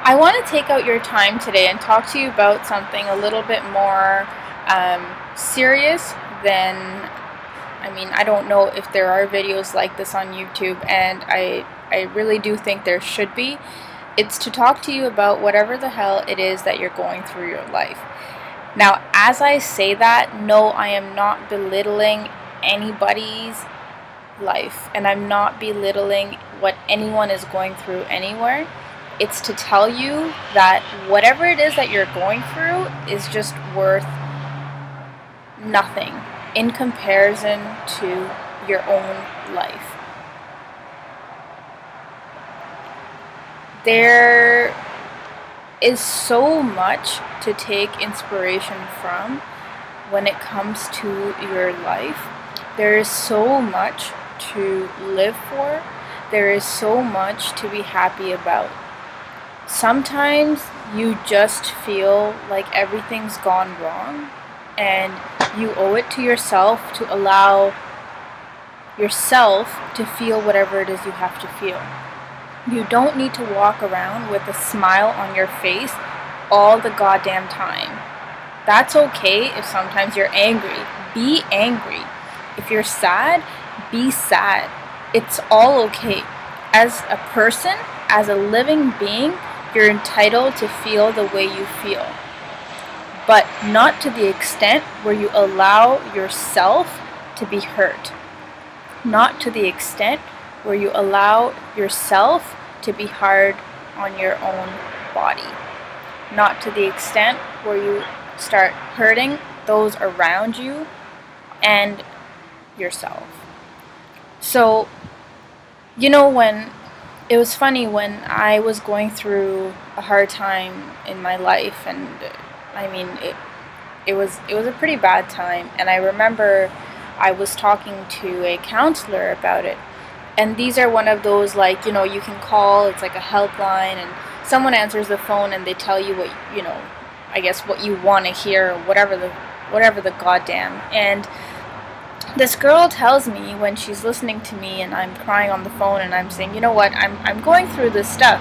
I want to take out your time today and talk to you about something a little bit more serious than, I don't know if there are videos like this on YouTube, and I really do think there should be. It's to talk to you about whatever the hell it is that you're going through your life. Now, as I say that, no, I am not belittling anybody's life, and I'm not belittling what anyone is going through anywhere. It's to tell you that whatever it is that you're going through is just worth nothing in comparison to your own life. There is so much to take inspiration from when it comes to your life. There is so much to live for. There is so much to be happy about. Sometimes you just feel like everything's gone wrong, and you owe it to yourself to allow yourself to feel whatever it is you have to feel. You don't need to walk around with a smile on your face all the goddamn time. That's okay if sometimes you're angry. Be angry. If you're sad, be sad. It's all okay. As a person, as a living being, you're entitled to feel the way you feel. But not to the extent where you allow yourself to be hurt. Not to the extent where you allow yourself to be hard on your own body. Not to the extent where you start hurting those around you and yourself. So, when it was funny when I was going through a hard time in my life, and it was a pretty bad time, and I remember I was talking to a counselor about it. And these are one of those, you can call, it's like a helpline, and someone answers the phone and they tell you what, what you want to hear, or whatever the goddamn. And this girl tells me when she's listening to me and I'm crying on the phone and I'm saying, you know what, I'm going through this stuff.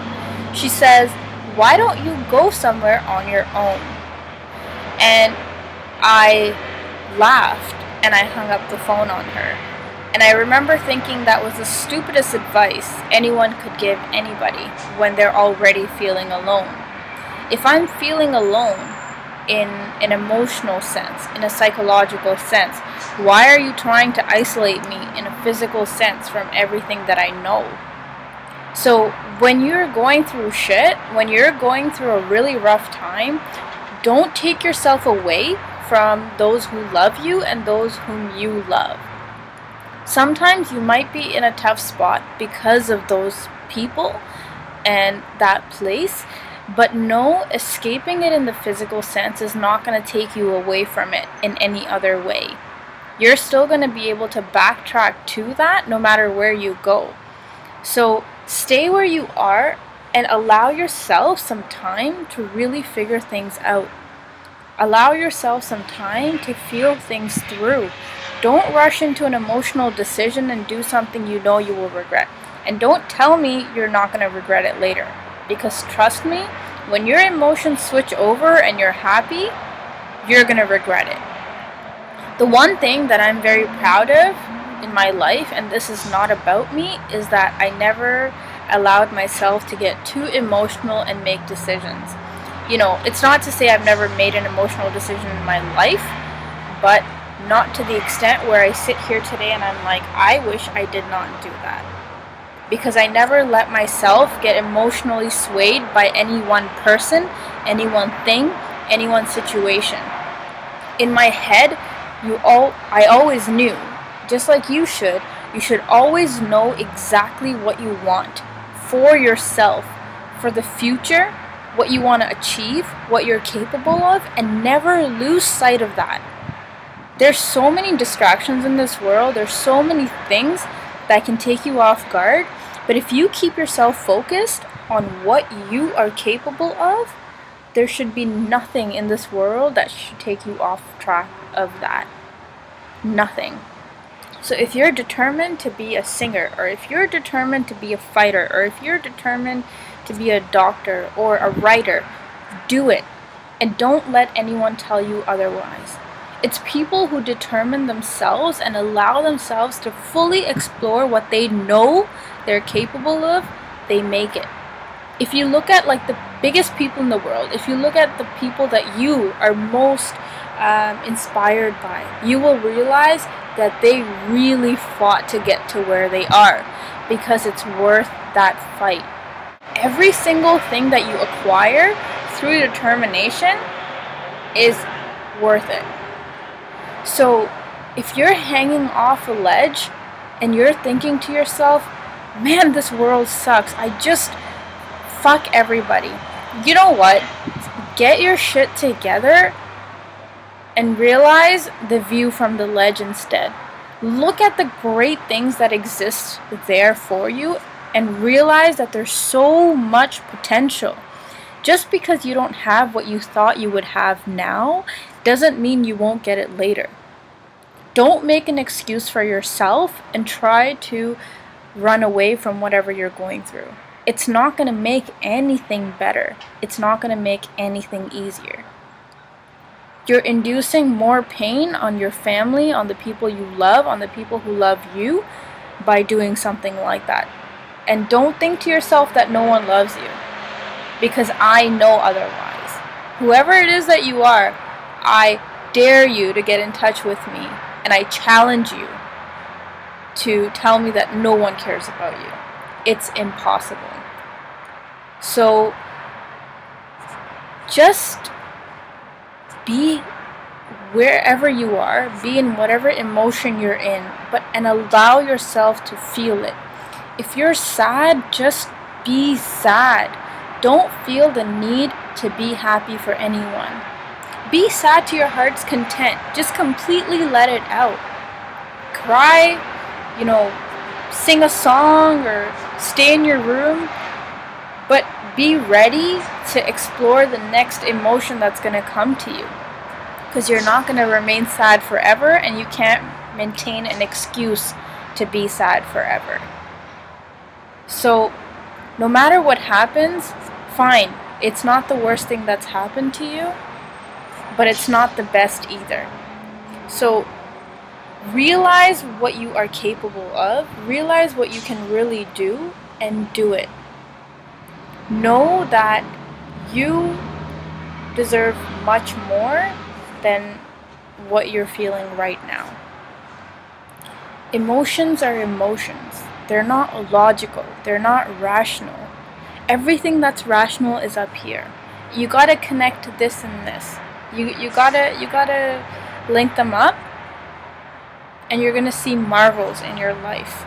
She says, why don't you go somewhere on your own? And I laughed and I hung up the phone on her. And I remember thinking that was the stupidest advice anyone could give anybody when they're already feeling alone. If I'm feeling alone in an emotional sense, in a psychological sense, why are you trying to isolate me in a physical sense from everything that I know? So when you're going through shit, when you're going through a really rough time, don't take yourself away from those who love you and those whom you love. Sometimes you might be in a tough spot because of those people and that place, but no, escaping it in the physical sense is not going to take you away from it in any other way. You're still going to be able to backtrack to that no matter where you go. So stay where you are and allow yourself some time to really figure things out. Allow yourself some time to feel things through. Don't rush into an emotional decision and do something you know you will regret. And don't tell me you're not going to regret it later. Because trust me, when your emotions switch over and you're happy, you're going to regret it. The one thing that I'm very proud of in my life, and this is not about me, is that I never allowed myself to get too emotional and make decisions. It's not to say I've never made an emotional decision in my life, but not to the extent where I sit here today and I'm like, I wish I did not do that. Because I never let myself get emotionally swayed by any one person, any one thing, any one situation. In my head, I always knew, just like you should always know exactly what you want for yourself, for the future, what you want to achieve, what you're capable of, and never lose sight of that. There's so many distractions in this world, there's so many things that can take you off guard, but if you keep yourself focused on what you are capable of, there should be nothing in this world that should take you off track of that. Nothing. So if you're determined to be a singer, or if you're determined to be a fighter, or if you're determined to be a doctor or a writer, do it. And don't let anyone tell you otherwise. It's people who determine themselves and allow themselves to fully explore what they know they're capable of, they make it. If you look at like the biggest people in the world, if you look at the people that you are most inspired by, you will realize that they really fought to get to where they are, because it's worth that fight. Every single thing that you acquire through determination is worth it. So if you're hanging off a ledge and you're thinking to yourself, man, this world sucks, I just fuck everybody. You know what? Get your shit together and realize the view from the ledge instead. Look at the great things that exist there for you and realize that there's so much potential. Just because you don't have what you thought you would have now doesn't mean you won't get it later. Don't make an excuse for yourself and try to run away from whatever you're going through. It's not going to make anything better. It's not going to make anything easier. You're inducing more pain on your family, on the people you love, on the people who love you by doing something like that. And don't think to yourself that no one loves you, because I know otherwise. Whoever it is that you are, I dare you to get in touch with me, and I challenge you to tell me that no one cares about you. It's impossible. So just be wherever you are, be in whatever emotion you're in, and allow yourself to feel it. If you're sad, just be sad. Don't feel the need to be happy for anyone. Be sad to your heart's content. Just completely let it out. Cry, sing a song or stay in your room, but be ready to explore the next emotion that's going to come to you. Because you're not going to remain sad forever, and you can't maintain an excuse to be sad forever. So, no matter what happens, fine. It's not the worst thing that's happened to you, but it's not the best either. So, realize what you are capable of, realize what you can really do, and do it. Know that you deserve much more than what you're feeling right now. Emotions are emotions. They're not logical. They're not rational. Everything that's rational is up here. You gotta connect this and this. You gotta link them up, and you're gonna see marvels in your life.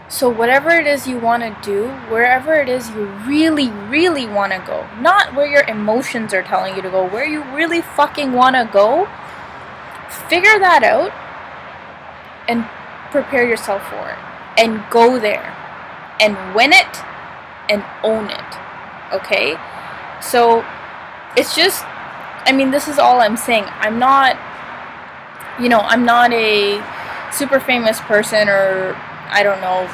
So whatever it is you want to do, wherever it is you really, really want to go, not where your emotions are telling you to go, where you really fucking want to go, figure that out and prepare yourself for it. And go there. And win it and own it. Okay? So, it's just, this is all I'm saying. I'm not a super famous person, or I don't know,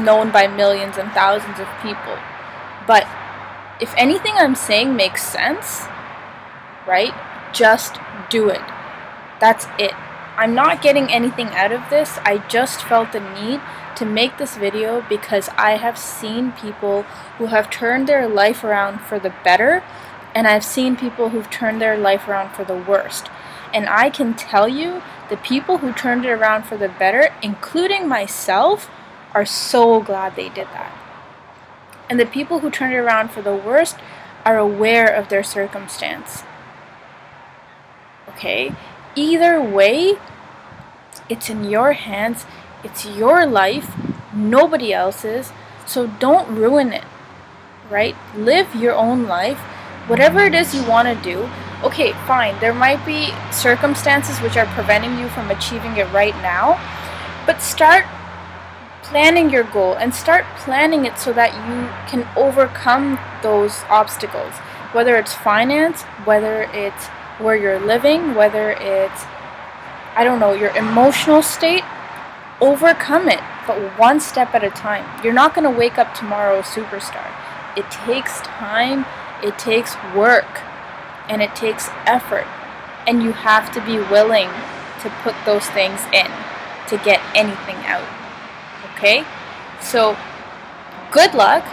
known by millions and thousands of people. But if anything I'm saying makes sense, right, just do it. That's it. I'm not getting anything out of this. I just felt the need to make this video because I have seen people who have turned their life around for the better, and I've seen people who've turned their life around for the worst. And I can tell you, the people who turned it around for the better, including myself, are so glad they did that. And the people who turned it around for the worst are aware of their circumstance. Okay? Either way, it's in your hands. It's your life, nobody else's. So don't ruin it, right? Live your own life. Whatever it is you want to do, okay, fine. There might be circumstances which are preventing you from achieving it right now, but start planning your goal and start planning it so that you can overcome those obstacles. Whether it's finance, whether it's where you're living, whether it's I don't know, your emotional state, overcome it, but one step at a time. You're not going to wake up tomorrow a superstar. It takes time, it takes work, and it takes effort. And you have to be willing to put those things in to get anything out. Okay? So, good luck.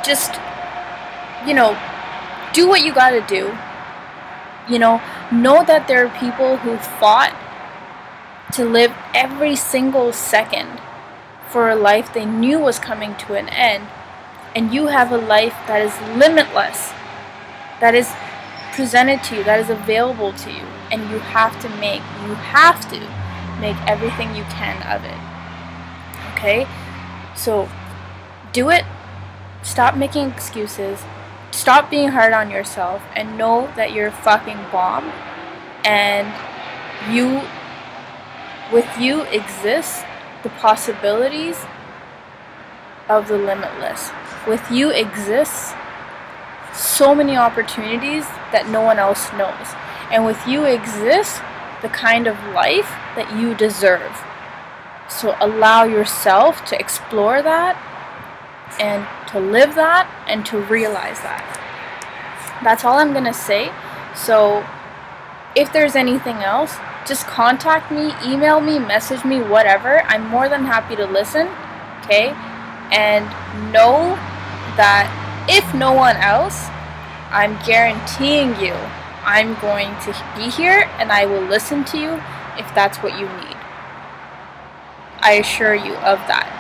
Just, do what you gotta do. Know that there are people who fought to live every single second for a life they knew was coming to an end, and you have a life that is limitless, that is presented to you, that is available to you, and you have to make everything you can of it. Okay? So do it. Stop making excuses. Stop being hard on yourself, and know that you're a fucking bomb, and with you exists the possibilities of the limitless. With you exists so many opportunities that no one else knows. And with you exists the kind of life that you deserve. So allow yourself to explore that, and to live that, and to realize that. That's all I'm gonna say. So if there's anything else, just contact me, email me, message me, whatever. I'm more than happy to listen. Okay? And know that if no one else, I'm guaranteeing you I'm going to be here, and I will listen to you if that's what you need. I assure you of that.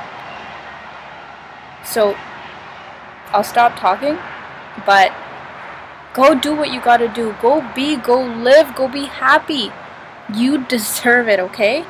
So I'll stop talking, but go do what you gotta do. Go live, go be happy. You deserve it, okay?